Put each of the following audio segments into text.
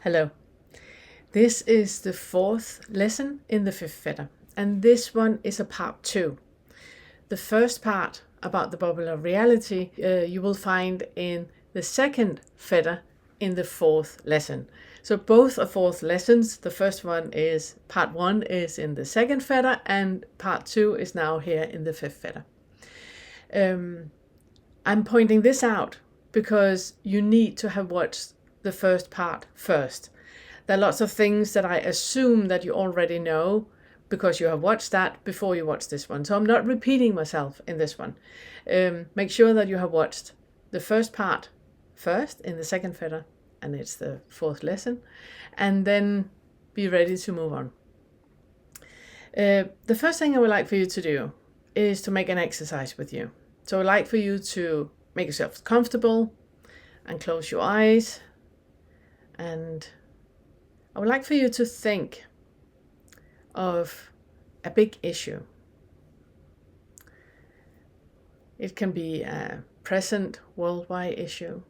Hello. This is the fourth lesson in the fifth fetter, and this one is a part 2. The first part about the bubble of reality you will find in the second fetter in the fourth lesson. So both are fourth lessons. The first one is part 1 is in the second fetter, and part 2 is now here in the fifth fetter. I'm pointing this out because you need to have watched the first part first. There are lots of things that I assume that you already know because you have watched that before you watch this one. So I'm not repeating myself in this one. Make sure that you have watched the first part first in the second fetter, and it's the fourth lesson, and then be ready to move on. The first thing I would like for you to do is to make an exercise with you. So I'd like for you to make yourself comfortable and close your eyes, and I would like for you to think of a big issue. It can be a present worldwide issue,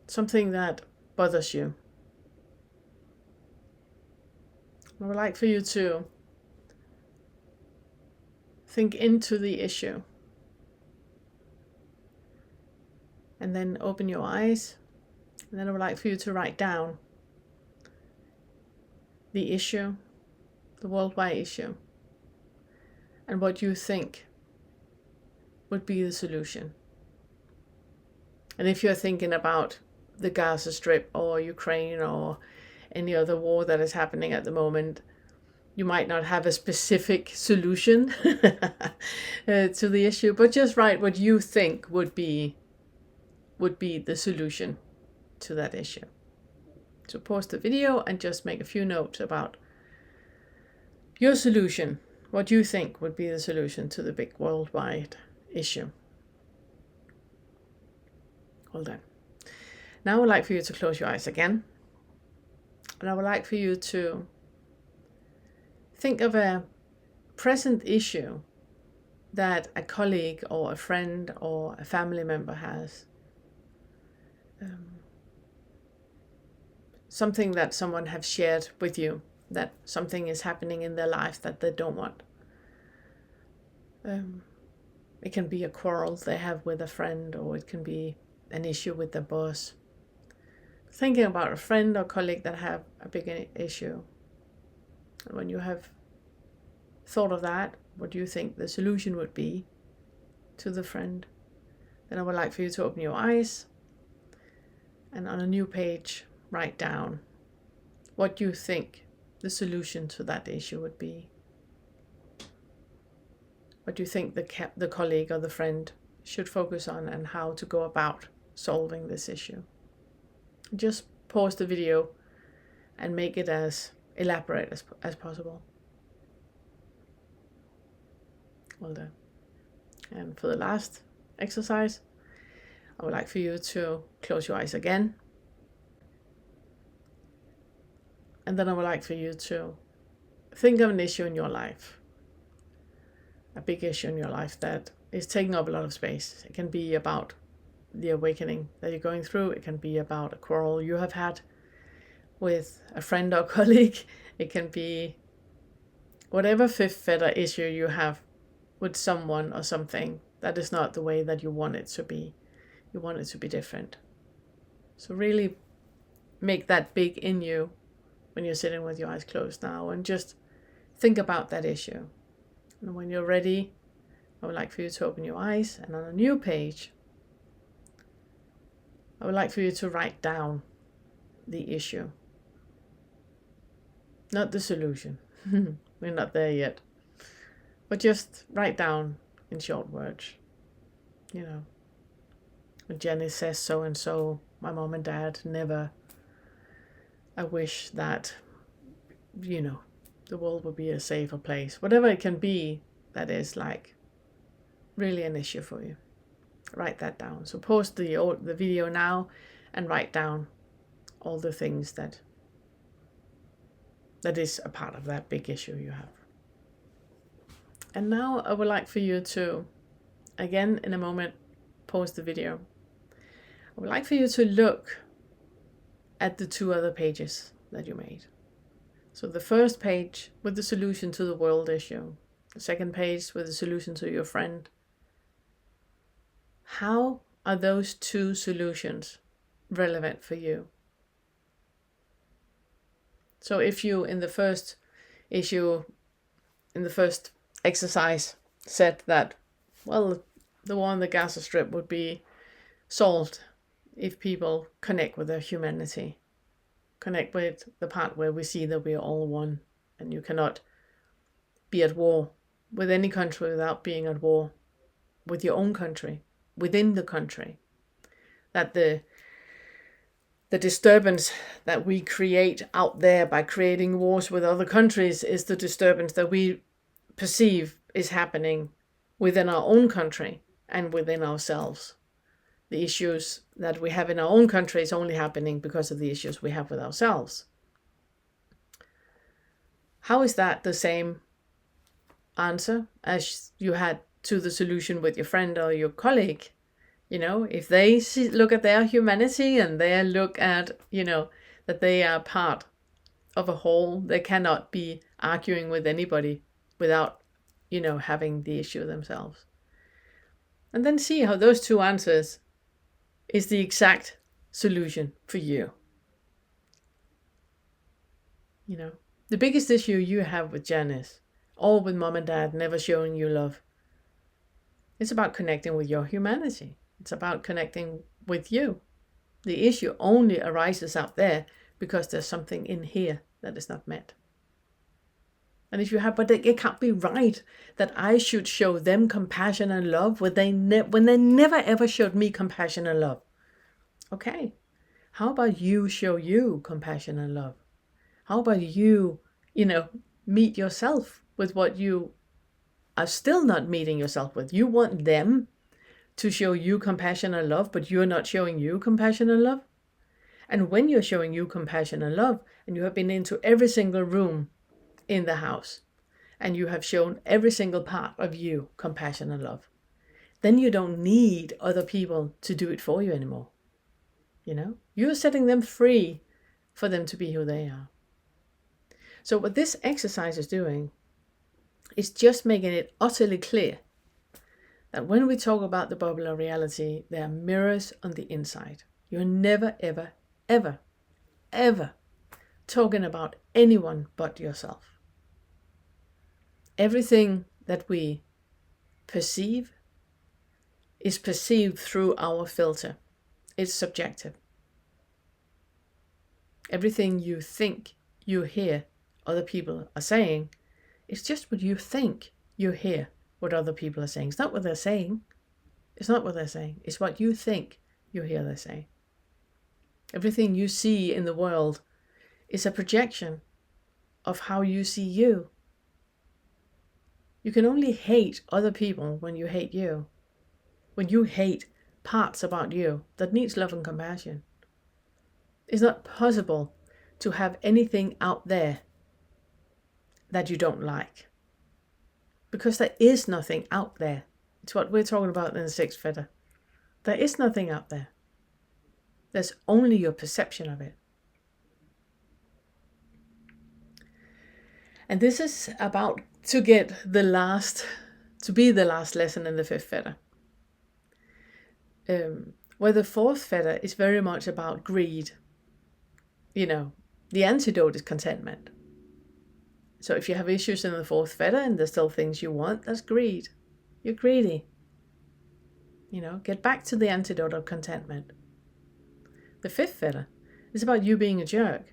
something that bothers you. I would like for you to think into the issue and then open your eyes. And then I would like for you to write down the issue, the worldwide issue, and what you think would be the solution. And if you're thinking about the Gaza Strip or Ukraine or any other war that is happening at the moment, you might not have a specific solution to the issue, but just write what you think would be the solution to that issue. So pause the video and just make a few notes about your solution, what you think would be the solution to the big worldwide issue. Hold on. Now I would like for you to close your eyes again. And I would like for you to think of a present issue that a colleague or a friend or a family member has. Something that someone has shared with you, that something is happening in their life that they don't want. It can be a quarrel they have with a friend, or it can be an issue with their boss. Thinking about a friend or colleague that have a big issue. And when you have thought of that, what do you think the solution would be to the friend? Then I would like for you to open your eyes and on a new page write down what you think the solution to that issue would be. What do you think the colleague or the friend should focus on, and how to go about solving this issue. Just pause the video and make it as elaborate as possible. Well done. And for the last exercise, I would like for you to close your eyes again. And then I would like for you to think of an issue in your life, a big issue in your life that is taking up a lot of space. It can be about the awakening that you're going through. It can be about a quarrel you have had with a friend or colleague. It can be whatever fifth fetter issue you have with someone or something that is not the way that you want it to be. You want it to be different. So really make that big in you when you're sitting with your eyes closed now, and just think about that issue. And when you're ready, I would like for you to open your eyes, and on a new page, I would like for you to write down the issue. Not the solution. We're not there yet. But just write down in short words. You know, when Jenny says so and so, my mom and dad never. I wish that, the world would be a safer place. Whatever it can be that is like really an issue for you. Write that down. So pause the video now and write down all the things that is a part of that big issue you have. And now I would like for you to, again in a moment, pause the video. I would like for you to look at the 2 other pages that you made. So the first page with the solution to the world issue, the second page with the solution to your friend. How are those 2 solutions relevant for you? So if you, in the first issue, in the first exercise, said that, well, the war on the Gaza Strip would be solved if people connect with their humanity, connect with the part where we see that we are all one, and you cannot be at war with any country without being at war with your own country, within the country. That the disturbance that we create out there by creating wars with other countries is the disturbance that we perceive is happening within our own country and within ourselves. The issues that we have in our own country is only happening because of the issues we have with ourselves. How is that the same answer as you had to the solution with your friend or your colleague? If they look at their humanity and they look at, that they are part of a whole, they cannot be arguing with anybody without, having the issue themselves. And then see how those 2 answers is the exact solution for you. The biggest issue you have with Janice, or with mom and dad never showing you love, it's about connecting with your humanity. It's about connecting with you. The issue only arises out there because there's something in here that is not met. And if you have, but it can't be right that I should show them compassion and love when they never ever showed me compassion and love. Okay, how about you show you compassion and love? How about you, meet yourself with what you are still not meeting yourself with? You want them to show you compassion and love, but you're not showing you compassion and love. And when you're showing you compassion and love, and you have been into every single room in the house, and you have shown every single part of you compassion and love, then you don't need other people to do it for you anymore. You're setting them free for them to be who they are. So what this exercise is doing is just making it utterly clear that when we talk about the bubble of reality, there are mirrors on the inside. You're never, ever, ever, ever talking about anyone but yourself. Everything that we perceive is perceived through our filter. It's subjective. Everything you think you hear other people are saying, it's just what you think you hear what other people are saying. It's not what they're saying. It's not what they're saying. It's what you think you hear they're saying. Everything you see in the world is a projection of how you see you. You can only hate other people when you hate you. When you hate parts about you that needs love and compassion. It's not possible to have anything out there that you don't like. Because there is nothing out there. It's what we're talking about in the 6th Fetter. There is nothing out there. There's only your perception of it. And this is about to be the last lesson in the 5th Fetter. Where the 4th Fetter is very much about greed. The antidote is contentment. So if you have issues in the 4th Fetter and there's still things you want, that's greed. You're greedy. Get back to the antidote of contentment. The 5th Fetter is about you being a jerk.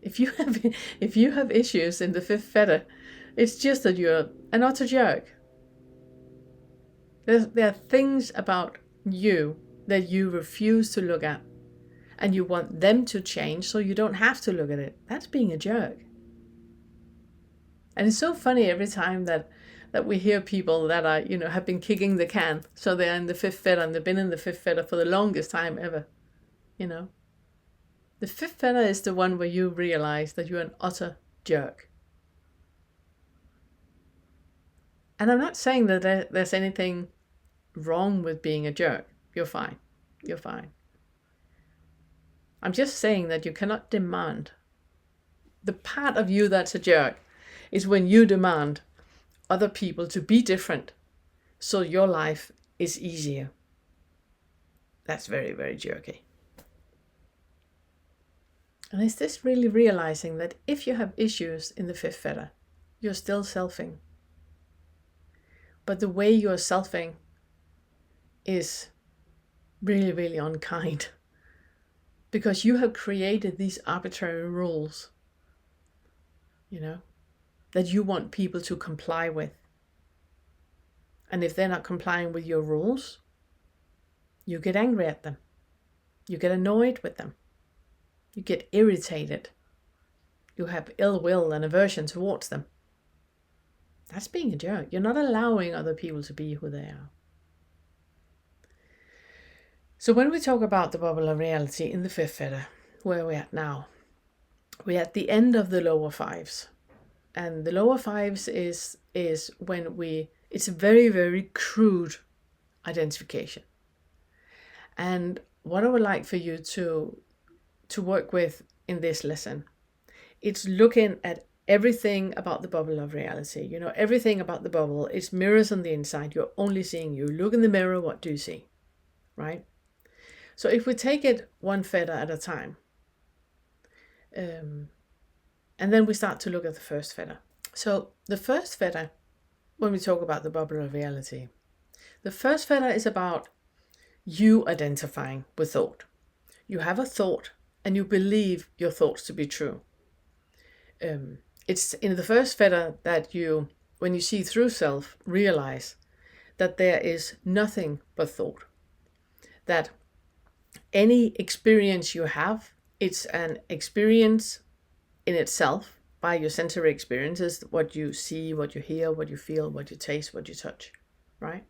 If you have issues in the 5th Fetter, it's just that you're an utter jerk. There are things about you that you refuse to look at, and you want them to change so you don't have to look at it. That's being a jerk. And it's so funny every time that we hear people that are, have been kicking the can. So they're in the 5th Fetter and they've been in the 5th Fetter for the longest time ever. The 5th Fetter is the one where you realize that you're an utter jerk. And I'm not saying that there's anything wrong with being a jerk. You're fine. You're fine. I'm just saying that you cannot demand. The part of you that's a jerk is when you demand other people to be different so your life is easier. That's very, very jerky. And is this really realizing that if you have issues in the fifth fetter, you're still selfing? But the way you're selfing is really, really unkind. Because you have created these arbitrary rules, that you want people to comply with. And if they're not complying with your rules, you get angry at them. You get annoyed with them. You get irritated. You have ill will and aversion towards them. That's being a jerk. You're not allowing other people to be who they are. So when we talk about the bubble of reality in the fifth fetter, where we're at now, we're at the end of the lower fives. And the lower fives is when it's a very, very crude identification. And what I would like for you to work with in this lesson, it's looking at everything about the bubble of reality. Everything about the bubble, it's mirrors on the inside. You're only seeing you. Look in the mirror, what do you see? Right? So if we take it one fetter at a time, and then we start to look at the first fetter. So the first fetter, when we talk about the bubble of reality, the first fetter is about you identifying with thought. You have a thought and you believe your thoughts to be true. It's in the first fetter that you, when you see through self, realize that there is nothing but thought. That any experience you have, it's an experience in itself by your sensory experiences, what you see, what you hear, what you feel, what you taste, what you touch, right?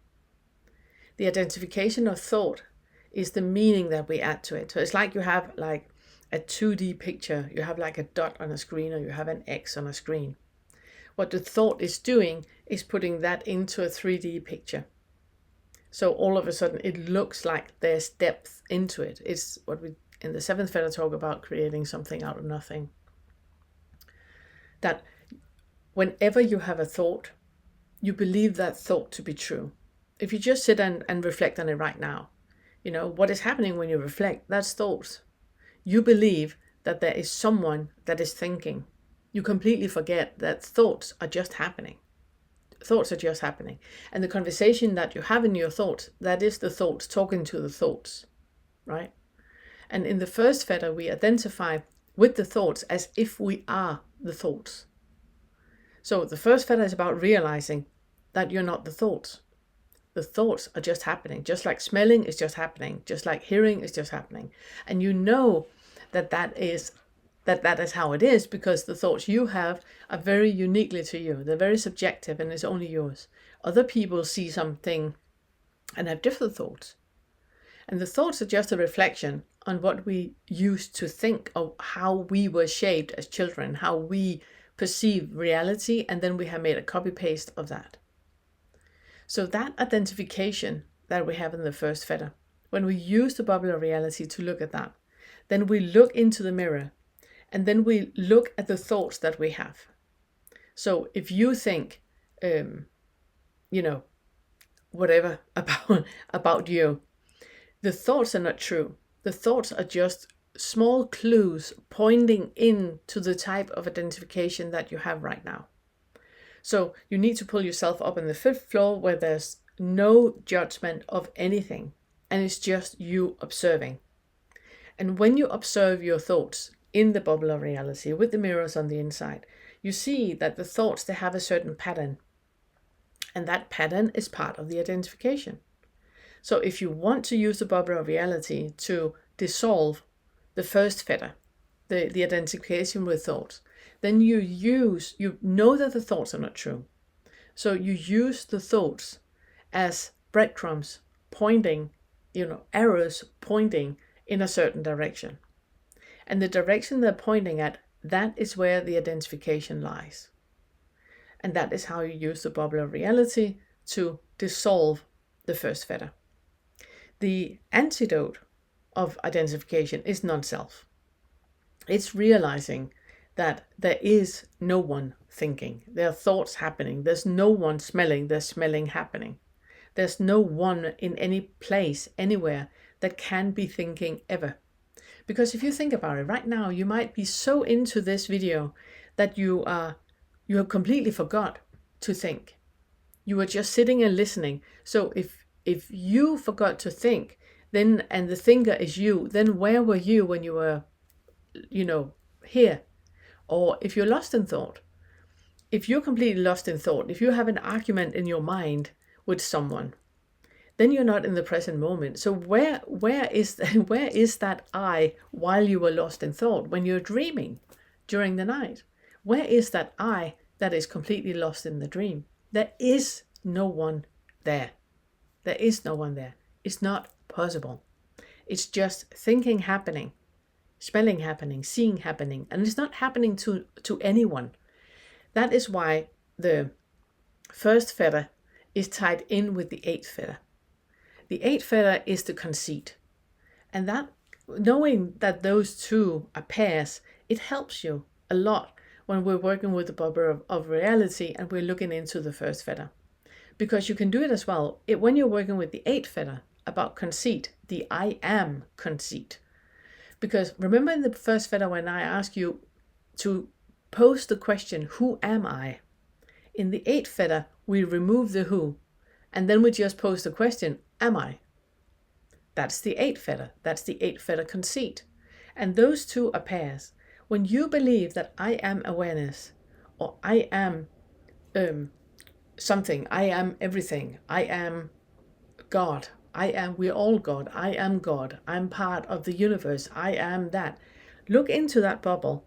The identification of thought is the meaning that we add to it. So it's like you have like a 2D picture, you have like a dot on a screen, or you have an X on a screen. What the thought is doing is putting that into a 3D picture. So all of a sudden it looks like there's depth into it. It's what we in the seventh fetter talk about, creating something out of nothing. That whenever you have a thought, you believe that thought to be true. If you just sit and reflect on it right now, what is happening when you reflect, that's thoughts. You believe that there is someone that is thinking. You completely forget that thoughts are just happening. Thoughts are just happening. And the conversation that you have in your thoughts, that is the thoughts talking to the thoughts, right? And in the first fetter, we identify with the thoughts as if we are the thoughts. So the first fetter is about realizing that you're not the thoughts. The thoughts are just happening. Just like smelling is just happening. Just like hearing is just happening. And you know that is how it is, because the thoughts you have are very uniquely to you. They're very subjective and it's only yours. Other people see something and have different thoughts. And the thoughts are just a reflection on what we used to think of, how we were shaped as children, how we perceive reality, and then we have made a copy-paste of that. So that identification that we have in the first fetter, when we use the bubble of reality to look at that, then we look into the mirror and then we look at the thoughts that we have. So if you think, whatever about you, the thoughts are not true. The thoughts are just small clues pointing into the type of identification that you have right now. So you need to pull yourself up on the fifth floor where there's no judgment of anything, and it's just you observing. And when you observe your thoughts in the bubble of reality with the mirrors on the inside, you see that the thoughts, they have a certain pattern. And that pattern is part of the identification. So if you want to use the bubble of reality to dissolve the first fetter, the identification with thoughts, then you know that the thoughts are not true. So you use the thoughts as breadcrumbs pointing, arrows pointing in a certain direction. And the direction they're pointing at, that is where the identification lies. And that is how you use the bubble of reality to dissolve the first fetter. The antidote of identification is non-self. It's realizing that there is no one thinking. There are thoughts happening. There's no one smelling. There's smelling happening. There's no one in any place, anywhere, that can be thinking ever. Because if you think about it right now, you might be so into this video that you have completely forgot to think. You were just sitting and listening. So if you forgot to think, then, and the thinker is you, then where were you when you were, here? Or if you're lost in thought, if you're completely lost in thought, if you have an argument in your mind with someone, then you're not in the present moment. So where is that I while you were lost in thought, when you're dreaming during the night? Where is that I that is completely lost in the dream? There is no one there. There is no one there. It's not possible. It's just thinking happening, smelling happening, seeing happening, and it's not happening to anyone. That is why the first fetter is tied in with the eighth fetter. The eighth fetter is the conceit. And that, knowing that those two are pairs, it helps you a lot when we're working with the bubble of reality and we're looking into the first fetter. Because you can do it as well when you're working with the eighth fetter about conceit, the I am conceit. Because remember in the first fetter when I ask you to pose the question, who am I? In the eighth fetter, we remove the who, and then we just pose the question, am I? That's the eighth fetter. That's the eighth fetter conceit. And those two are pairs. When you believe that I am awareness, or I am something, I am everything, I am God, we're all God, I am God, I'm part of the universe, I am that. Look into that bubble,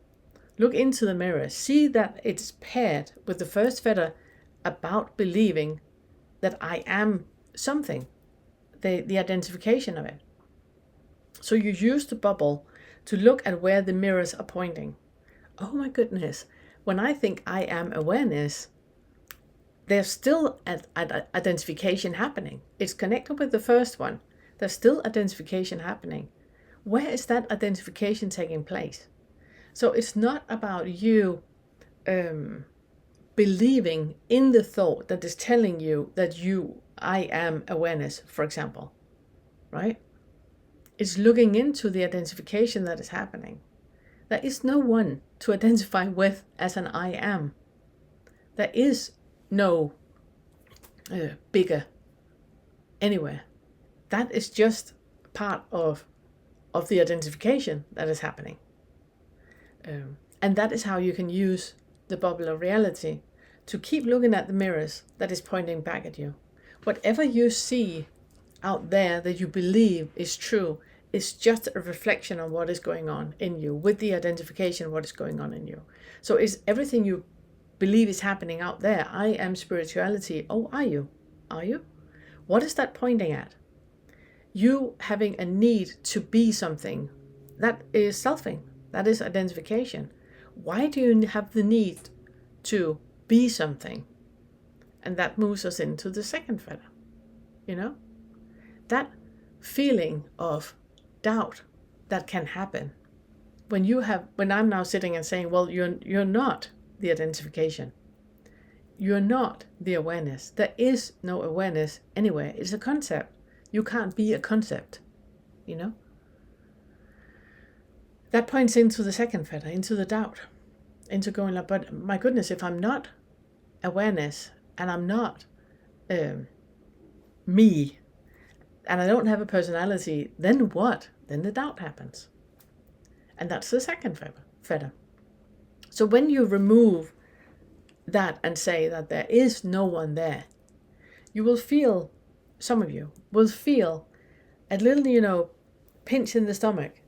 look into the mirror, see that it's paired with the first fetter about believing that I am something, the identification of it. So you use the bubble to look at where the mirrors are pointing. Oh my goodness, when I think I am awareness, there's still an identification happening. It's connected with the first one. There's still identification happening. Where is that identification taking place? So it's not about you believing in the thought that is telling you that I am awareness, for example, right? It's looking into the identification that is happening. There is no one to identify with as an I am. There is no bigger anywhere. That is just part of the identification that is happening. And that is how you can use the bubble of reality to keep looking at the mirrors that is pointing back at you. Whatever you see out there that you believe is true is just a reflection on what is going on in you, with the identification of what is going on in you. So is everything you believe is happening out there, I am spirituality, oh, are you? Are you? What is that pointing at? You having a need to be something, that is selfing, that is identification. Why do you have the need to be something? And that moves us into the second fetter. That feeling of doubt that can happen when I'm now sitting and saying, well, you're not the identification. You're not the awareness. There is no awareness anywhere. It's a concept. You can't be a concept, That points into the second fetter, into the doubt, into going like, but my goodness, if I'm not awareness and I'm not me, and I don't have a personality, then what? Then the doubt happens. And that's the second fetter. So when you remove that and say that there is no one there, you will feel, some of you will feel a little, pinch in the stomach.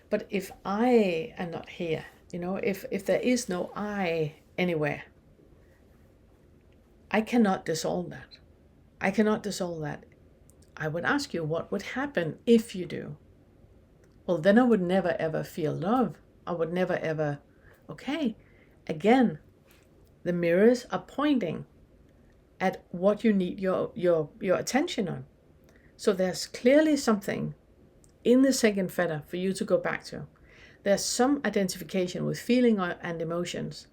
But if I am not here, if there is no I anywhere, I cannot dissolve that. I cannot dissolve that. I would ask you, what would happen if you do? Well, then I would never ever feel love. I would never ever, okay. Again, the mirrors are pointing at what you need your attention on. So there's clearly something in the second fetter for you to go back to. There's some identification with feeling and emotions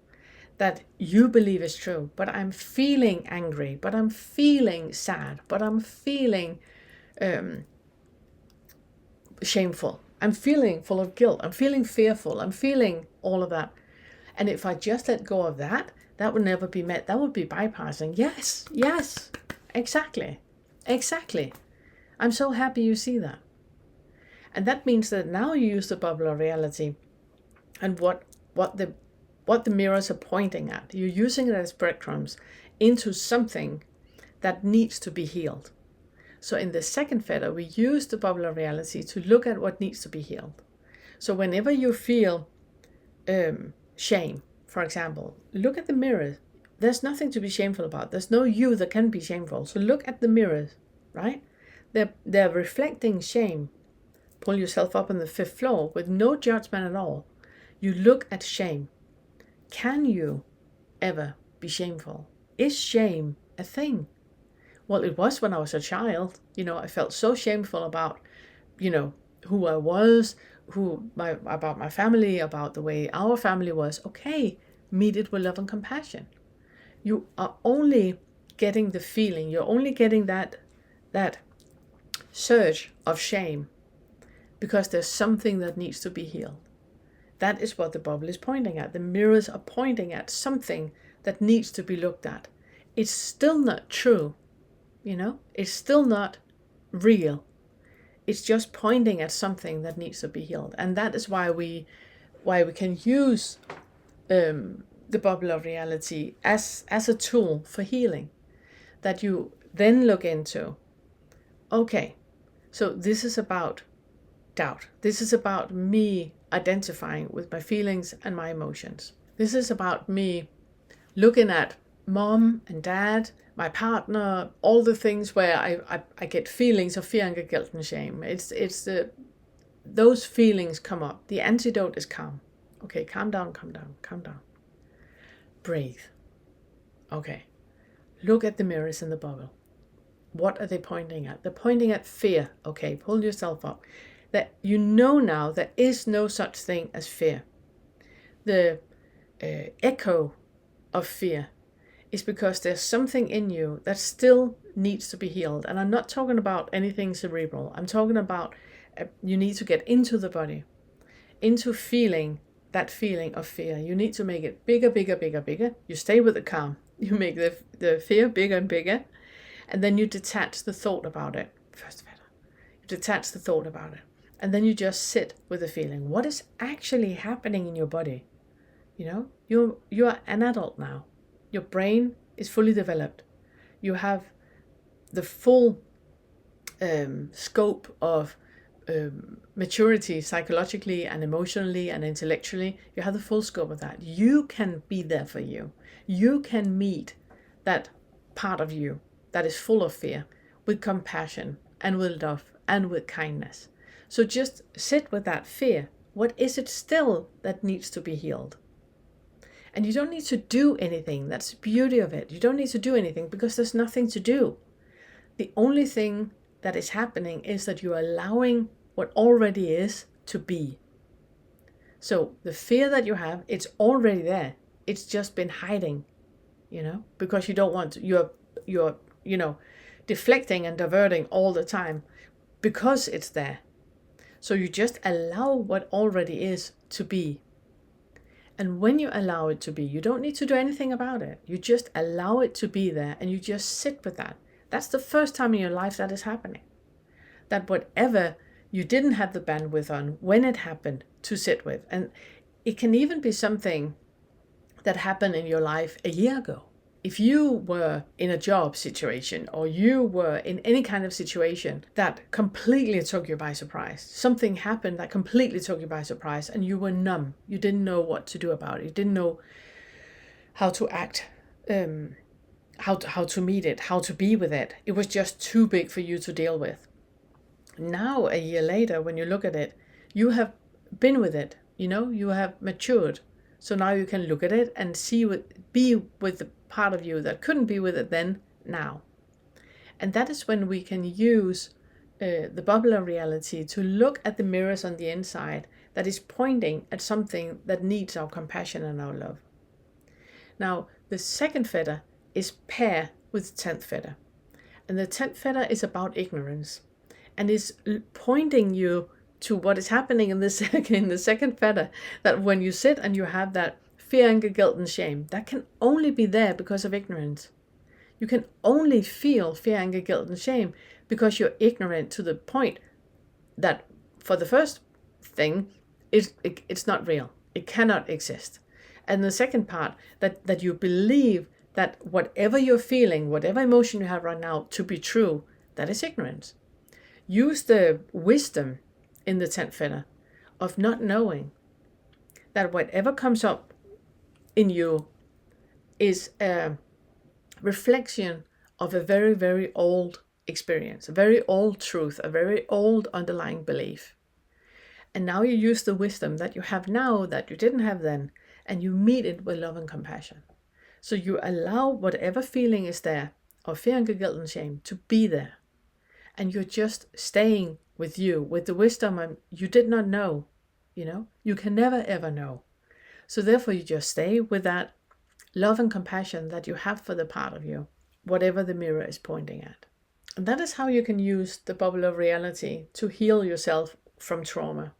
that you believe is true, but I'm feeling angry, but I'm feeling sad, but I'm feeling shameful, I'm feeling full of guilt, I'm feeling fearful, I'm feeling all of that. And if I just let go of that, that would never be met. That would be bypassing. Yes, exactly. I'm so happy you see that. And that means that now you use the bubble of reality and what the mirrors are pointing at. You're using it as breadcrumbs into something that needs to be healed. So in the second fetter, we use the bubble of reality to look at what needs to be healed. So whenever you feel shame, for example, look at the mirror. There's nothing to be shameful about. There's no you that can be shameful. So look at the mirrors, right? They're reflecting shame. Pull yourself up on the 5th floor with no judgment at all. You look at shame. Can you ever be shameful? Is shame a thing? Well, it was when I was a child. I felt so shameful about, who I was, about my family, about the way our family was. Okay, meet it with love and compassion. You are only getting the feeling, you're only getting that surge of shame because there's something that needs to be healed. That is what the bubble is pointing at. The mirrors are pointing at something that needs to be looked at. It's still not true, it's still not real. It's just pointing at something that needs to be healed. And that is why we can use the bubble of reality as a tool for healing. That you then look into, okay, so this is about doubt. This is about me identifying with my feelings and my emotions. This is about me looking at mom and dad, my partner, all the things where I get feelings of fear, anger, guilt, and shame. Those feelings come up. The antidote is calm. Okay, calm down. Breathe. Okay, look at the mirrors in the bubble. What are they pointing at? They're pointing at fear. Okay, pull yourself up. That now there is no such thing as fear. The echo of fear is because there's something in you that still needs to be healed. And I'm not talking about anything cerebral. I'm talking about you need to get into the body, into feeling that feeling of fear. You need to make it bigger. You stay with the calm. You make the fear bigger and bigger. And then you detach the thought about it. First fetter. You detach the thought about it. And then you just sit with the feeling. What is actually happening in your body? You are an adult now. Your brain is fully developed. You have the full scope of maturity psychologically and emotionally and intellectually. You have the full scope of that. You can be there for you. You can meet that part of you that is full of fear with compassion and with love and with kindness. So just sit with that fear. What is it still that needs to be healed? And you don't need to do anything. That's the beauty of it. You don't need to do anything because there's nothing to do. The only thing that is happening is that you're allowing what already is to be. So the fear that you have, it's already there. It's just been hiding, because you don't want to. You're deflecting and diverting all the time because it's there. So you just allow what already is to be. And when you allow it to be, you don't need to do anything about it. You just allow it to be there and you just sit with that. That's the first time in your life that is happening. That whatever you didn't have the bandwidth on when it happened to sit with. And it can even be something that happened in your life a year ago. If you were in a job situation or you were in any kind of situation that completely took you by surprise, something happened that completely took you by surprise and you were numb, you didn't know what to do about it, you didn't know how to act, how to meet it, how to be with it. It was just too big for you to deal with. Now, a year later, when you look at it, you have been with it, you have matured. So now you can look at it and be with the part of you that couldn't be with it then, now. And that is when we can use the bubble of reality to look at the mirrors on the inside that is pointing at something that needs our compassion and our love. Now, the second fetter is pair with 10th fetter. And the 10th fetter is about ignorance and is pointing you to what is happening in the second fetter, that when you sit and you have that fear, anger, guilt, and shame, that can only be there because of ignorance. You can only feel fear, anger, guilt, and shame because you're ignorant to the point that, for the first thing, it's not real. It cannot exist. And the second part, that you believe that whatever you're feeling, whatever emotion you have right now to be true, that is ignorance. Use the wisdom in the 10th fetter of not knowing that whatever comes up in you is a reflection of a very, very old experience, a very old truth, a very old underlying belief. And now you use the wisdom that you have now that you didn't have then, and you meet it with love and compassion. So you allow whatever feeling is there, of fear, anger, guilt, and shame, to be there. And you're just staying with you, with the wisdom you did not know. You can never ever know. So therefore you just stay with that love and compassion that you have for the part of you, whatever the mirror is pointing at. And that is how you can use the bubble of reality to heal yourself from trauma.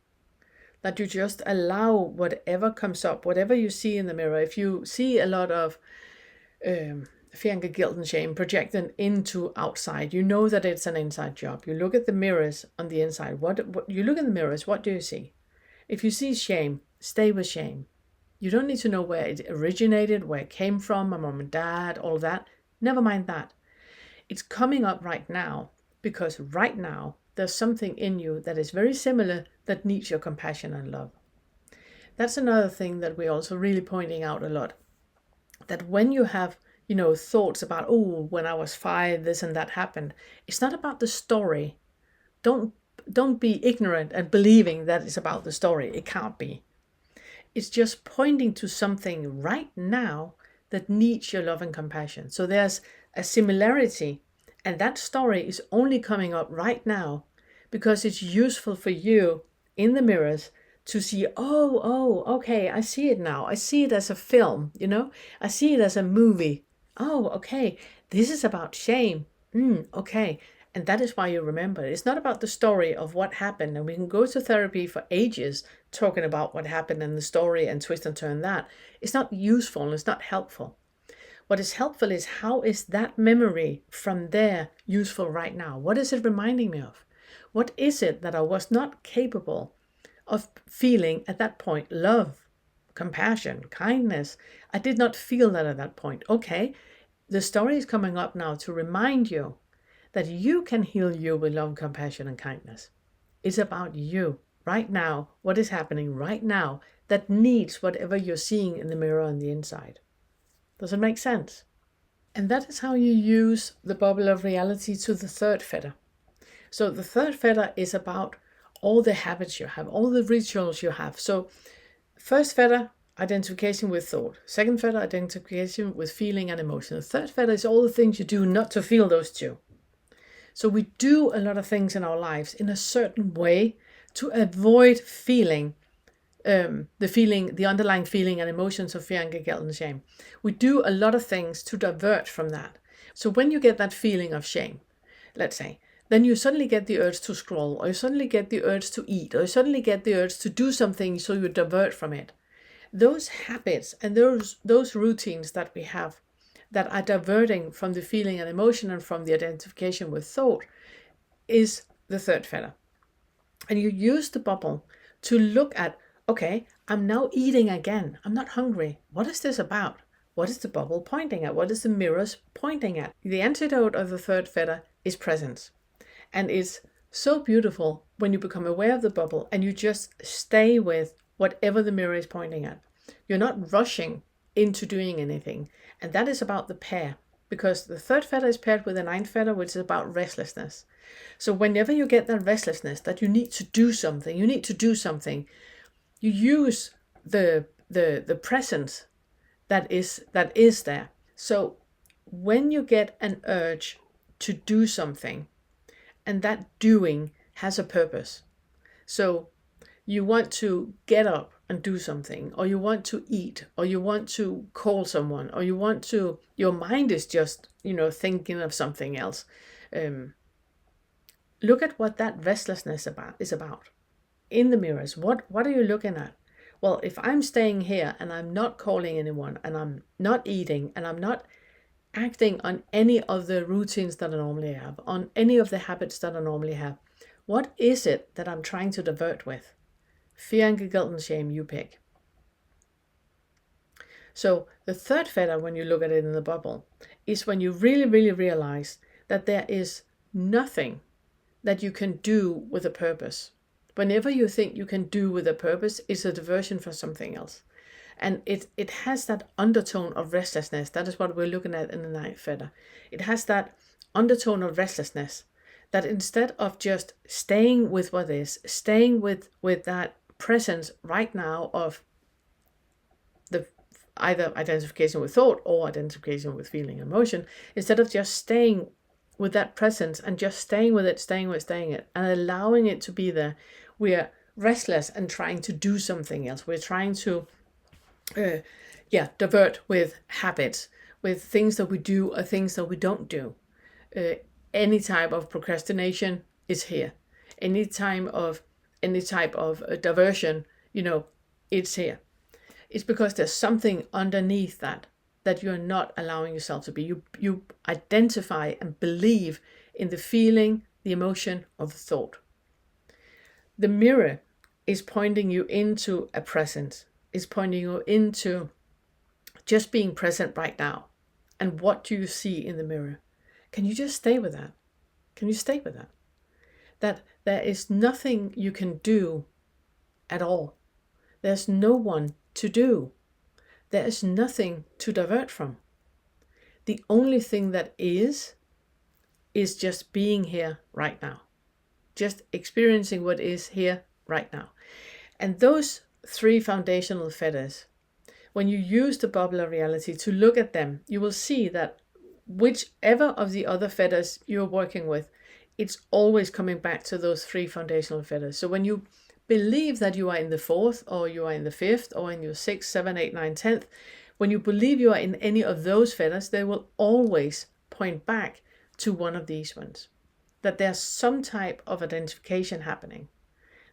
That you just allow whatever comes up, whatever you see in the mirror. If you see a lot of fear, anger, guilt, and shame projected into outside, you know that it's an inside job. You look at the mirrors on the inside. What you look in the mirrors, what do you see? If you see shame, stay with shame. You don't need to know where it originated, where it came from, my mom and dad, all that. Never mind that. It's coming up right now because right now there's something in you that is very similar that needs your compassion and love. That's another thing that we're also really pointing out a lot. That when you have, thoughts about, when I was 5, this and that happened, it's not about the story. Don't be ignorant and believing that it's about the story. It can't be. It's just pointing to something right now that needs your love and compassion. So there's a similarity, and that story is only coming up right now because it's useful for you in the mirrors to see, okay, I see it now. I see it as a film, I see it as a movie. Oh, okay, this is about shame. Okay. And that is why you remember. It's not about the story of what happened. And we can go to therapy for ages talking about what happened in the story and twist and turn that. It's not useful and it's not helpful. What is helpful is, how is that memory from there useful right now? What is it reminding me of? What is it that I was not capable of feeling at that point? Love, compassion, kindness. I did not feel that at that point. Okay, the story is coming up now to remind you that you can heal you with love, compassion, and kindness. It's about you right now, what is happening right now that needs whatever you're seeing in the mirror on the inside. Does it make sense? And that is how you use the bubble of reality to the third fetter. So the third fetter is about all the habits you have, all the rituals you have. So first fetter, identification with thought. Second fetter, identification with feeling and emotion. The third fetter is all the things you do not to feel those two. So we do a lot of things in our lives in a certain way to avoid feeling the underlying feeling and emotions of fear, anger, guilt, and shame. We do a lot of things to divert from that. So when you get that feeling of shame, let's say, then you suddenly get the urge to scroll, or you suddenly get the urge to eat, or you suddenly get the urge to do something, so you divert from it. Those habits and those routines that we have that are diverting from the feeling and emotion and from the identification with thought is the third fetter. And you use the bubble to look at, okay, I'm now eating again. I'm not hungry. What is this about? What is the bubble pointing at? What is the mirrors pointing at? The antidote of the third fetter is presence. And it's so beautiful when you become aware of the bubble and you just stay with whatever the mirror is pointing at. You're not rushing into doing anything. And that is about the pair, because the third fetter is paired with the ninth fetter, which is about restlessness. So whenever you get that restlessness, that you need to do something, you use the presence that is there. So when you get an urge to do something, and that doing has a purpose. So you want to get up and do something, or you want to eat, or you want to call someone, or you want to, your mind is just, thinking of something else. Look at what that restlessness is about. In the mirrors, what are you looking at? Well, if I'm staying here and I'm not calling anyone, and I'm not eating, and I'm not acting on any of the routines that I normally have, on any of the habits that I normally have, what is it that I'm trying to divert with? Fear, anger, guilt, and shame, you pick. So the third fetter, when you look at it in the bubble, is when you really, really realize that there is nothing that you can do with a purpose. Whenever you think you can do with a purpose, it's a diversion for something else. And it has that undertone of restlessness. That is what we're looking at in the ninth fetter. It has that undertone of restlessness, that instead of just staying with what is, staying with that presence right now of the either identification with thought or identification with feeling and emotion, instead of just staying with that presence and just staying with it, and allowing it to be there, we are restless and trying to do something else. We're trying to divert with habits, with things that we do or things that we don't do. Any type of procrastination is here. Any type of diversion, it's here. It's because there's something underneath that you're not allowing yourself to be. You identify and believe in the feeling, the emotion, or the thought. The mirror is pointing you into a presence. It's pointing you into just being present right now. And what do you see in the mirror? Can you just stay with that? Can you stay with that? That there is nothing you can do at all. There's no one to do. There is nothing to divert from. The only thing that is just being here right now. Just experiencing what is here right now. And those three foundational fetters, when you use the bubble of reality to look at them, you will see that whichever of the other fetters you're working with, it's always coming back to those three foundational fetters. So when you believe that you are in the fourth, or you are in the fifth, or in your 6th, 7th, 8th, 9th, 10th, when you believe you are in any of those fetters, they will always point back to one of these ones. That there's some type of identification happening.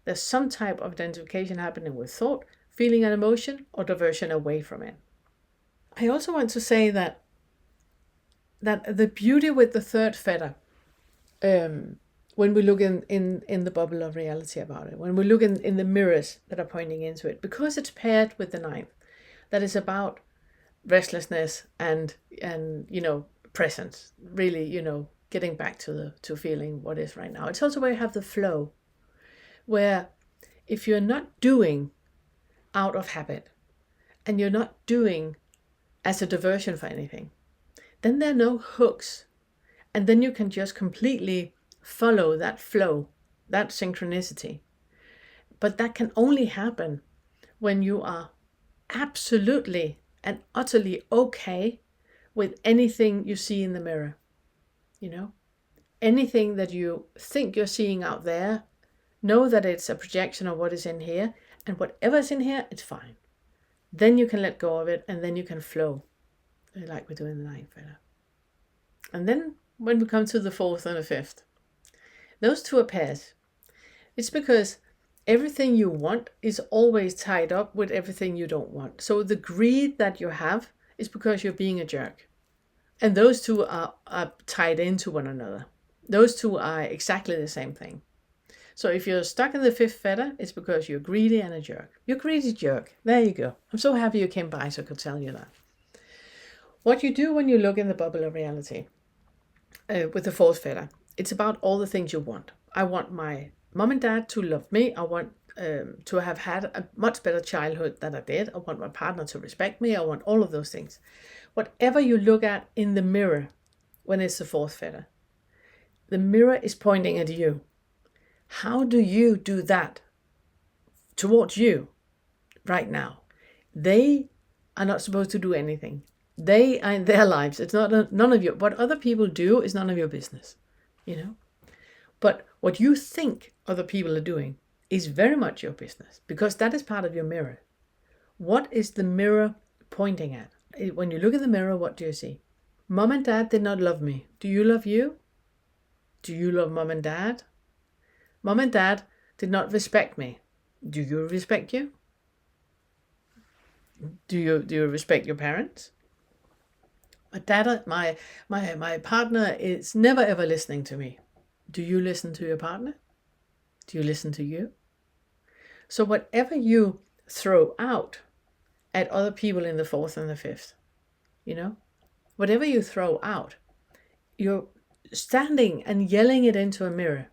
There's some type of identification happening with thought, feeling, and emotion, or diversion away from it. I also want to say that the beauty with the third fetter, when we look in the bubble of reality about it, when we look in the mirrors that are pointing into it, because it's paired with the ninth, that is about restlessness and presence, really, getting back to feeling what is right now. It's also where you have the flow, where if you're not doing out of habit, and you're not doing as a diversion for anything, then there are no hooks. And then you can just completely follow that flow, that synchronicity. But that can only happen when you are absolutely and utterly okay with anything you see in the mirror. Anything that you think you're seeing out there, know that it's a projection of what is in here, and whatever's in here, it's fine. Then you can let go of it, and then you can flow, like we do in the ninth fetter. And then when we come to the fourth and the fifth, those two are pairs. It's because everything you want is always tied up with everything you don't want. So the greed that you have is because you're being a jerk. And those two are tied into one another. Those two are exactly the same thing. So if you're stuck in the fifth fetter, it's because you're greedy and a jerk. You're a greedy jerk. There you go. I'm so happy you came by so I could tell you that. What you do when you look in the bubble of reality with the fourth fetter, it's about all the things you want. I want my mom and dad to love me. I want to have had a much better childhood than I did. I want my partner to respect me. I want all of those things. Whatever you look at in the mirror when it's the fourth fetter, the mirror is pointing at you. How do you do that towards you right now? They are not supposed to do anything. They are in their lives. It's not none of your, what other people do is none of your business. But what you think other people are doing is very much your business, because that is part of your mirror. What is the mirror pointing at? When you look in the mirror, what do you see? Mom and dad did not love me. Do you love you? Do you love mom and dad? Mom and dad did not respect me. Do you respect you? Do you respect your parents? My partner is never ever listening to me. Do you listen to your partner? Do you listen to you? So whatever you throw out at other people in the fourth and the fifth, whatever you throw out, you're standing and yelling it into a mirror.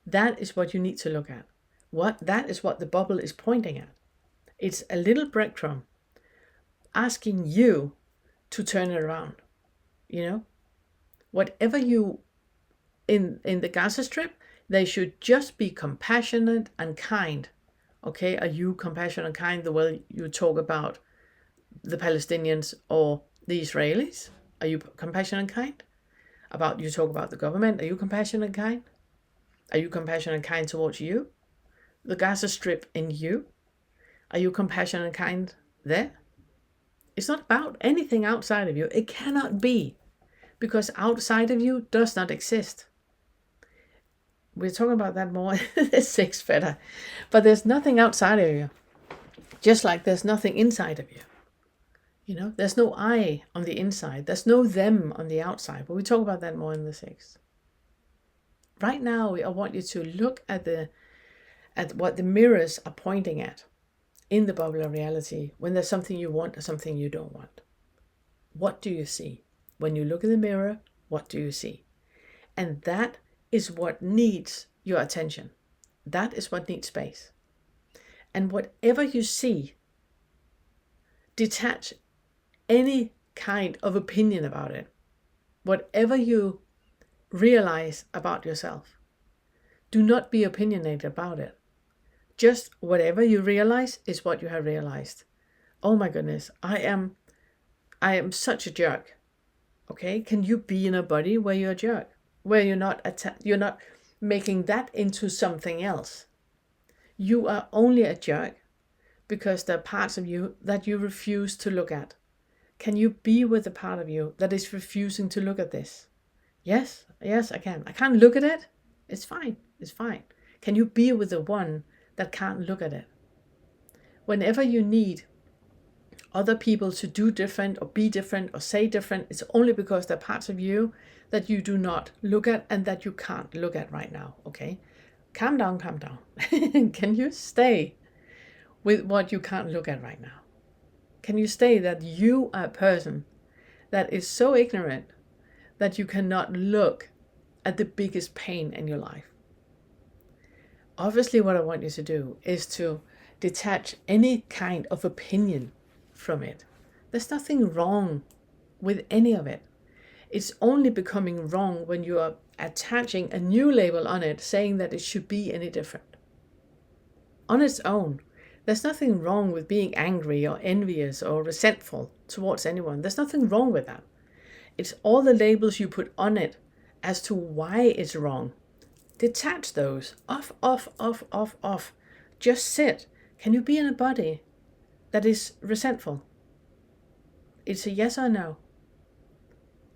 That is what you need to look at. That is what the bubble is pointing at. It's a little breadcrumb asking you to turn it around. Whatever you in the Gaza Strip, they should just be compassionate and kind. Okay, are you compassionate and kind the way you talk about the Palestinians or the Israelis? Are you compassionate and kind? You talk about the government, are you compassionate and kind? Are you compassionate and kind towards you? The Gaza Strip in you? Are you compassionate and kind there? It's not about anything outside of you. It cannot be, because outside of you does not exist. We're talking about that more in 6 Fetter. But there's nothing outside of you. Just like there's nothing inside of you. There's no I on the inside. There's no them on the outside. But we talk about that more in the 6. Right now, I want you to look at what the mirrors are pointing at in the bubble of reality when there's something you want or something you don't want. What do you see? When you look in the mirror, what do you see? And that is what needs your attention. That is what needs space. And whatever you see, detach any kind of opinion about it. Whatever you realize about yourself, do not be opinionated about it. Just whatever you realize is what you have realized. Oh my goodness, I am such a jerk. Okay, can you be in a body where you're a jerk? Where you're not making that into something else. You are only a jerk because there are parts of you that you refuse to look at. Can you be with the part of you that is refusing to look at this? Yes, I can. I can't look at it. It's fine. Can you be with the one that can't look at it? Whenever you need other people to do different or be different or say different, it's only because there are parts of you that you do not look at and that you can't look at right now, okay? Calm down. Can you stay with what you can't look at right now? Can you stay that you are a person that is so ignorant that you cannot look at the biggest pain in your life? Obviously, what I want you to do is to detach any kind of opinion from it. There's nothing wrong with any of it. It's only becoming wrong when you are attaching a new label on it, saying that it should be any different. On its own, there's nothing wrong with being angry or envious or resentful towards anyone. There's nothing wrong with that. It's all the labels you put on it as to why it's wrong. Detach those. Off. Just sit. Can you be in a body that is resentful? It's a yes or no.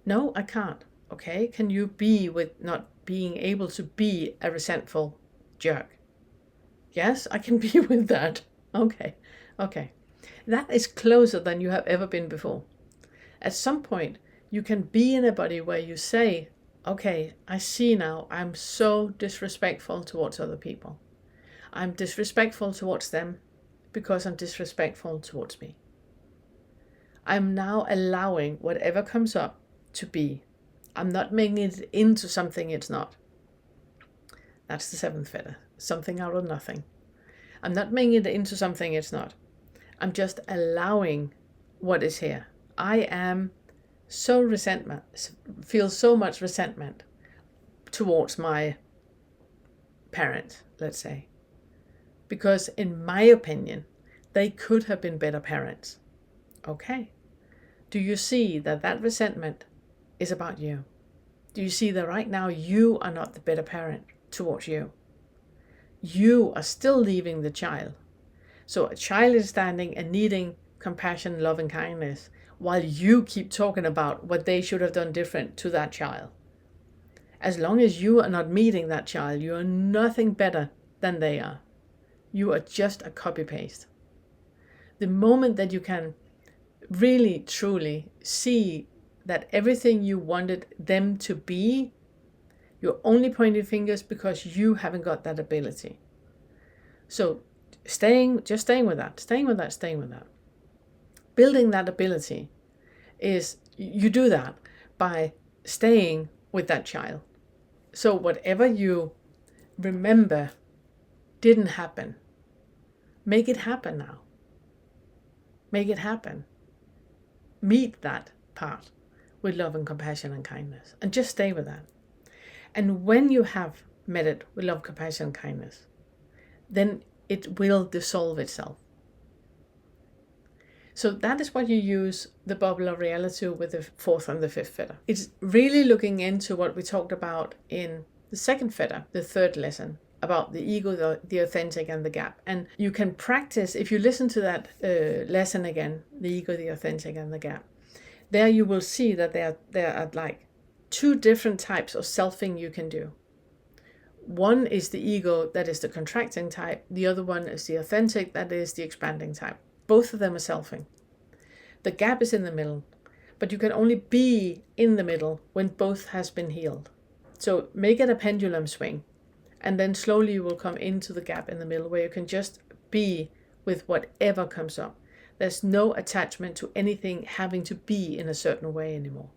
No, I can't. Okay, can you be with not being able to be a resentful jerk? Yes, I can be with that. Okay. That is closer than you have ever been before. At some point, you can be in a body where you say, okay, I see now I'm so disrespectful towards other people. I'm disrespectful towards them because I'm disrespectful towards me. I'm now allowing whatever comes up to be. I'm not making it into something it's not. That's the 7th fetter. Something out of nothing. I'm not making it into something it's not. I'm just allowing what is here. I am feel so much resentment towards my parents, let's say. Because in my opinion, they could have been better parents. Okay. Do you see that resentment is about you? Do you see that right now you are not the better parent towards you? You are still leaving the child. So a child is standing and needing compassion, love, and kindness, while you keep talking about what they should have done different to that child. As long as you are not meeting that child, you are nothing better than they are. You are just a copy-paste. The moment that you can really, truly see that everything you wanted them to be, you're only pointing fingers because you haven't got that ability. So just staying with that. Building that ability is, you do that by staying with that child. So whatever you remember didn't happen, make it happen now. Make it happen. Meet that part with love and compassion and kindness, and just stay with that. And when you have met it with love, compassion, and kindness, then it will dissolve itself. So that is what you use the bubble of reality with the fourth and the fifth fetter. It's really looking into what we talked about in the second fetter, the third lesson, about the ego, the authentic, and the gap. And you can practice, if you listen to that lesson again, the ego, the authentic, and the gap, there you will see that there are like two different types of selfing you can do. One is the ego, that is the contracting type. The other one is the authentic, that is the expanding type. Both of them are selfing. The gap is in the middle, but you can only be in the middle when both has been healed. So make it a pendulum swing, and then slowly you will come into the gap in the middle where you can just be with whatever comes up. There's no attachment to anything having to be in a certain way anymore.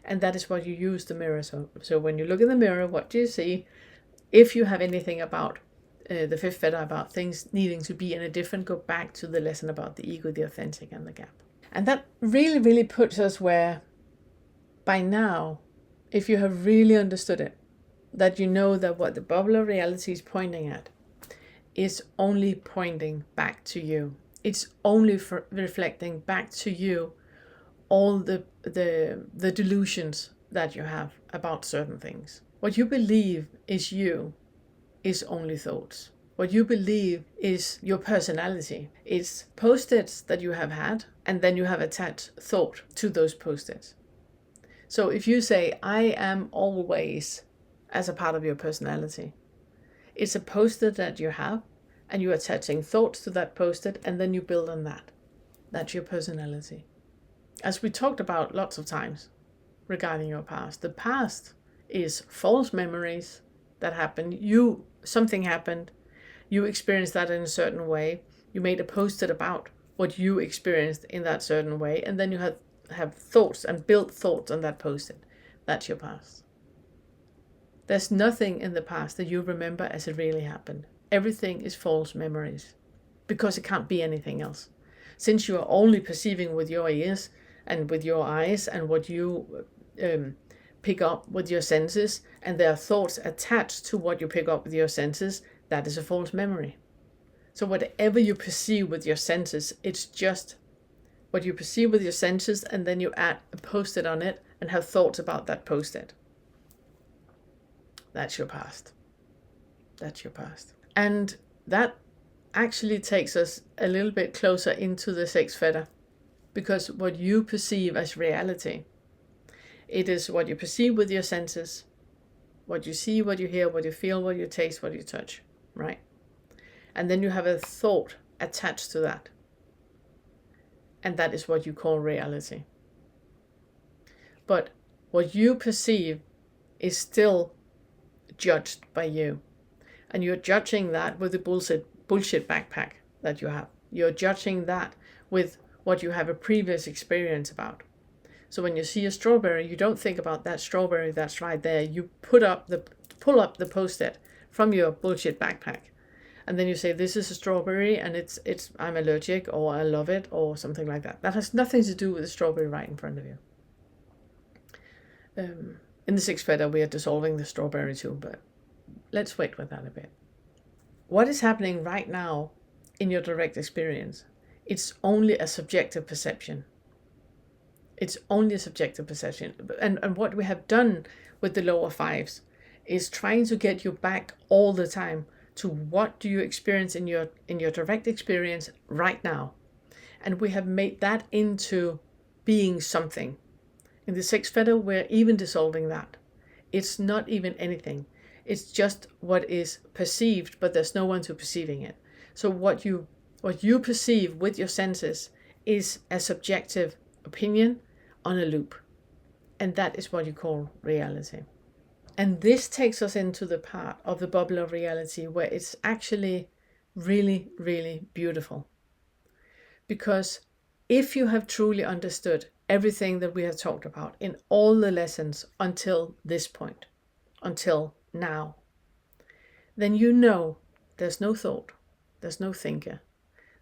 And that is what you use the mirror. So when you look in the mirror, what do you see? If you have anything about the fifth fetter, about things needing to be in a different, go back to the lesson about the ego, the authentic, and the gap. And that really, really puts us where, by now, if you have really understood it, that you know that what the bubble of reality is pointing at is only pointing back to you. It's only reflecting back to you all the delusions that you have about certain things. What you believe is you is only thoughts. What you believe is your personality. It's post-its that you have had, and then you have attached thought to those post-its. So if you say, I am always, as a part of your personality, it's a post-it that you have, and you're attaching thoughts to that post-it, and then you build on that. That's your personality. As we talked about lots of times regarding your past, the past is false memories that happened. Something happened, you experienced that in a certain way, you made a post-it about what you experienced in that certain way, and then you have thoughts and built thoughts on that post-it. That's your past. There's nothing in the past that you remember as it really happened. Everything is false memories, because it can't be anything else. Since you are only perceiving with your ears and with your eyes and what you pick up with your senses, and there are thoughts attached to what you pick up with your senses, that is a false memory. So whatever you perceive with your senses, it's just what you perceive with your senses, and then you add a post-it on it and have thoughts about that post-it. That's your past. That's your past. And that actually takes us a little bit closer into the sixth fetter, because what you perceive as reality, it is what you perceive with your senses, what you see, what you hear, what you feel, what you taste, what you touch, right? And then you have a thought attached to that. And that is what you call reality. But what you perceive is still judged by you. And you're judging that with the bullshit backpack that you have. You're judging that with what you have a previous experience about. So when you see a strawberry, you don't think about that strawberry that's right there. You pull up the post-it from your bullshit backpack. And then you say, this is a strawberry, and it's I'm allergic, or I love it, or something like that. That has nothing to do with the strawberry right in front of you. In the sixth fetter, we are dissolving the strawberry too, but let's wait with that a bit. What is happening right now in your direct experience? It's only a subjective perception. It's only a subjective perception. And what we have done with the lower fives is trying to get you back all the time to what do you experience in your direct experience right now. And we have made that into being something. In the sixth feather, we're even dissolving that. It's not even anything. It's just what is perceived, but there's no one to perceiving it. So what you perceive with your senses is a subjective opinion on a loop. And that is what you call reality. And this takes us into the part of the bubble of reality where it's actually really, really beautiful. Because if you have truly understood everything that we have talked about in all the lessons until this point, until now, then you know there's no thought, there's no thinker,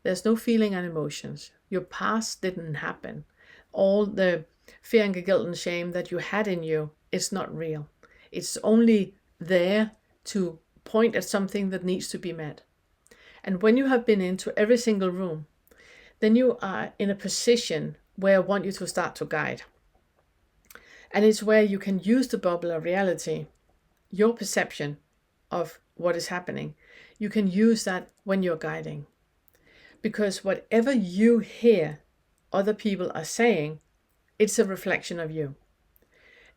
there's no feeling and emotions. Your past didn't happen. All the fear and guilt and shame that you had in you, it's not real. It's only there to point at something that needs to be met. And when you have been into every single room, then you are in a position where I want you to start to guide. And it's where you can use the bubble of reality, your perception of what is happening. You can use that when you're guiding. Because whatever you hear other people are saying, it's a reflection of you.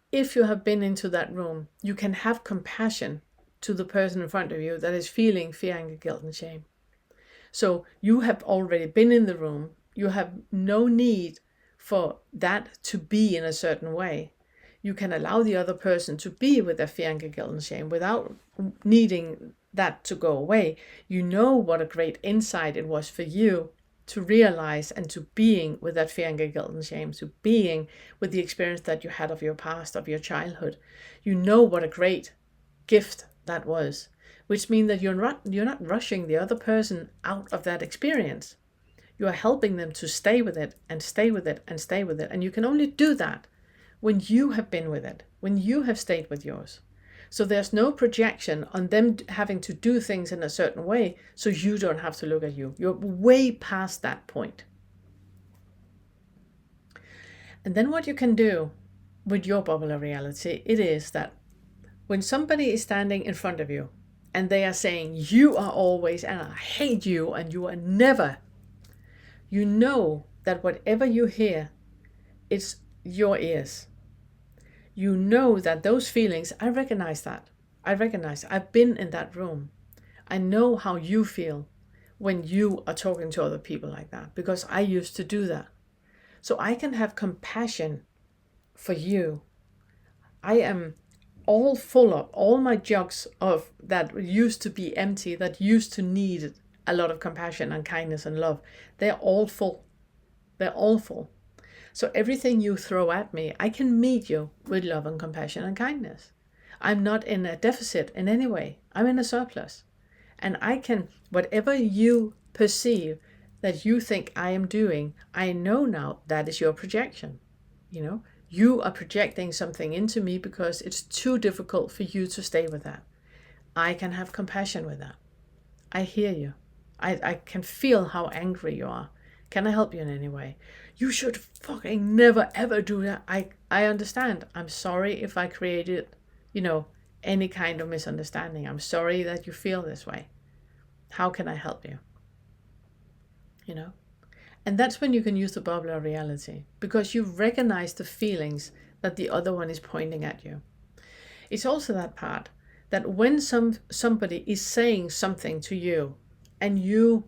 If you have been into that room, you can have compassion to the person in front of you that is feeling fear, anger, guilt, and shame. So you have already been in the room. You have no need for that to be in a certain way. You can allow the other person to be with their fear, anger, guilt, and shame without needing that to go away. You know what a great insight it was for you to realize and to being with that fear, anger, guilt, and shame, to being with the experience that you had of your past, of your childhood. You know what a great gift that was, which means that you're not rushing the other person out of that experience. You are helping them to stay with it and stay with it and stay with it. And you can only do that when you have been with it, when you have stayed with yours. So there's no projection on them having to do things in a certain way so you don't have to look at you. You're way past that point. And then what you can do with your bubble of reality, it is that when somebody is standing in front of you and they are saying, you are always, and I hate you, and you are never, you know that whatever you hear, it's your ears. You know that those feelings, I recognize that. I've been in that room. I know how you feel when you are talking to other people like that, because I used to do that. So I can have compassion for you. I am all full of, all my jugs of that used to be empty, that used to need a lot of compassion and kindness and love. They're all full. They're all full. So everything you throw at me, I can meet you with love and compassion and kindness. I'm not in a deficit in any way. I'm in a surplus. And I can, whatever you perceive that you think I am doing, I know now that is your projection. You are projecting something into me because it's too difficult for you to stay with that. I can have compassion with that. I hear you. I can feel how angry you are. Can I help you in any way? You should fucking never ever do that. I understand. I'm sorry if I created, any kind of misunderstanding. I'm sorry that you feel this way. How can I help you? And that's when you can use the bubble of reality, because you recognize the feelings that the other one is pointing at you. It's also that part that when somebody is saying something to you and you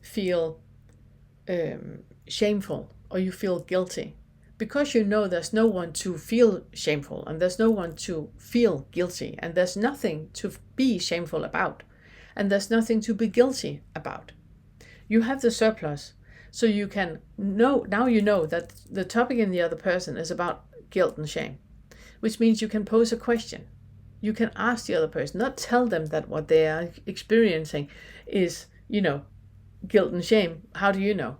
feel shameful or you feel guilty, because you know there's no one to feel shameful and there's no one to feel guilty and there's nothing to be shameful about and there's nothing to be guilty about. You have the surplus, so you can know, now you know that the topic in the other person is about guilt and shame, which means you can pose a question. You can ask the other person, not tell them that what they are experiencing is, guilt and shame. How do you know?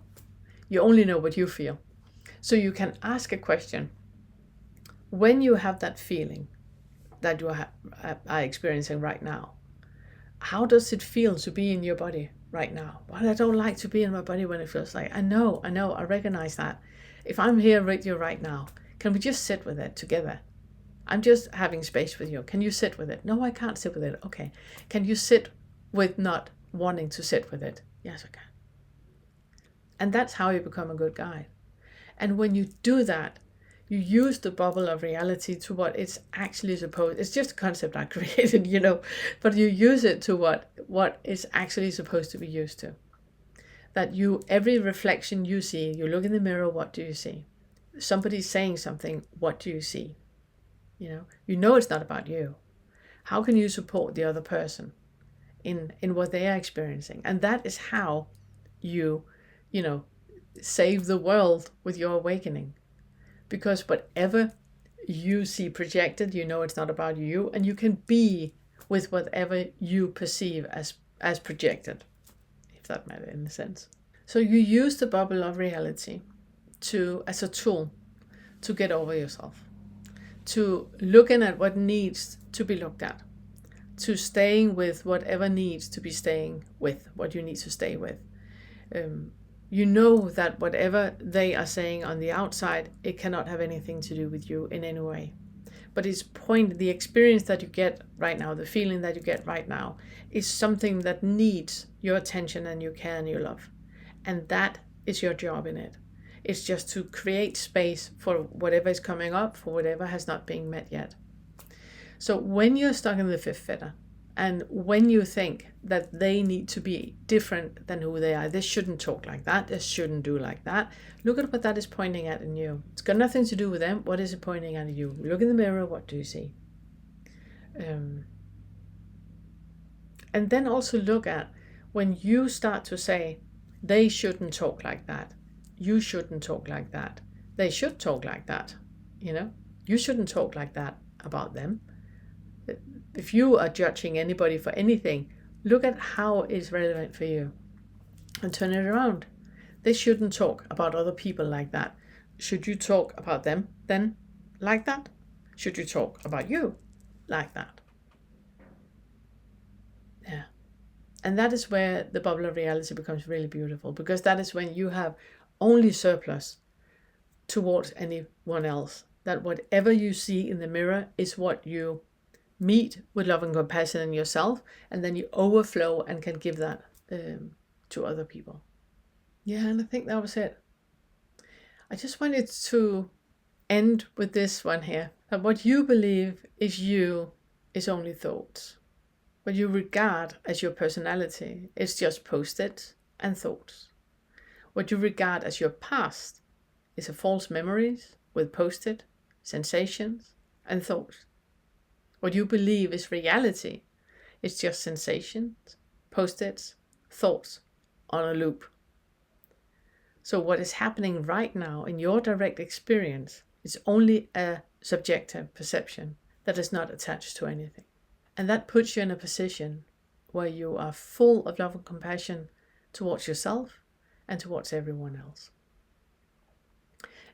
You only know what you feel. So you can ask a question. When you have that feeling that you are experiencing right now, how does it feel to be in your body right now? Well, I don't like to be in my body when it feels like, I know, I recognize that. If I'm here with you right now, can we just sit with it together? I'm just having space with you. Can you sit with it? No, I can't sit with it. Okay. Can you sit with not wanting to sit with it? Yes, I can. And that's how you become a good guide. And when you do that, you use the bubble of reality to what it's actually supposed. It's just a concept I created, but you use it to what it's actually supposed to be used to. That every reflection you see, you look in the mirror, what do you see? Somebody's saying something, what do you see? You know it's not about you. How can you support the other person in what they are experiencing? And that is how you save the world with your awakening. Because whatever you see projected, it's not about you, and you can be with whatever you perceive as projected, if that made any sense. So you use the bubble of reality as a tool to get over yourself, to looking at what needs to be looked at, to staying with whatever needs to be staying with, what you need to stay with. You know that whatever they are saying on the outside, it cannot have anything to do with you in any way. But the experience that you get right now, the feeling that you get right now, is something that needs your attention and your care and your love. And that is your job in it. It's just to create space for whatever is coming up, for whatever has not been met yet. So when you're stuck in the fifth fetter, and when you think that they need to be different than who they are, they shouldn't talk like that, they shouldn't do like that, look at what that is pointing at in you. It's got nothing to do with them. What is it pointing at in you? Look in the mirror, what do you see? And then also look at when you start to say, they shouldn't talk like that, you shouldn't talk like that, they should talk like that, you shouldn't talk like that about them. If you are judging anybody for anything, look at how it's relevant for you and turn it around. They shouldn't talk about other people like that. Should you talk about them then like that? Should you talk about you like that? Yeah. And that is where the bubble of reality becomes really beautiful, because that is when you have only surplus towards anyone else. That whatever you see in the mirror is what you meet with love and compassion in yourself, and then you overflow and can give that to other people. Yeah, and I think that was it. I just wanted to end with this one here. That what you believe is you is only thoughts. What you regard as your personality is just post-its and thoughts. What you regard as your past is a false memories with post-it, sensations, and thoughts. What you believe is reality is just sensations, post-its, thoughts on a loop. So what is happening right now in your direct experience is only a subjective perception that is not attached to anything. And that puts you in a position where you are full of love and compassion towards yourself and towards everyone else.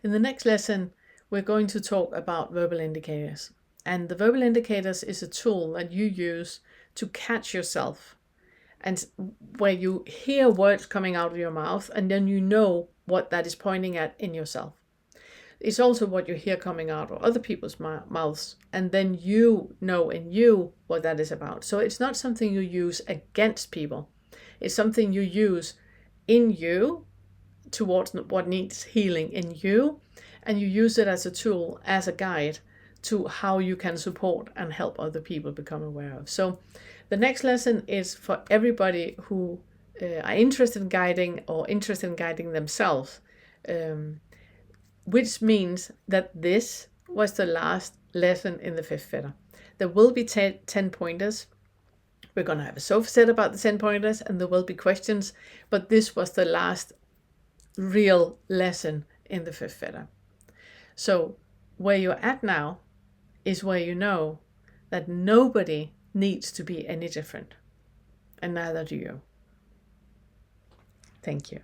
In the next lesson, we're going to talk about verbal indicators. And the verbal indicators is a tool that you use to catch yourself, and where you hear words coming out of your mouth and then you know what that is pointing at in yourself. It's also what you hear coming out of other people's mouths, and then you know in you what that is about. So it's not something you use against people. It's something you use in you towards what needs healing in you, and you use it as a tool, as a guide to how you can support and help other people become aware of. So the next lesson is for everybody who are interested in guiding or interested in guiding themselves, which means that this was the last lesson in the fifth fetter. There will be 10 pointers. We're going to have a sofa set about the 10 pointers, and there will be questions, but this was the last real lesson in the fifth fetter. So where you're at now is where you know that nobody needs to be any different, and neither do you. Thank you.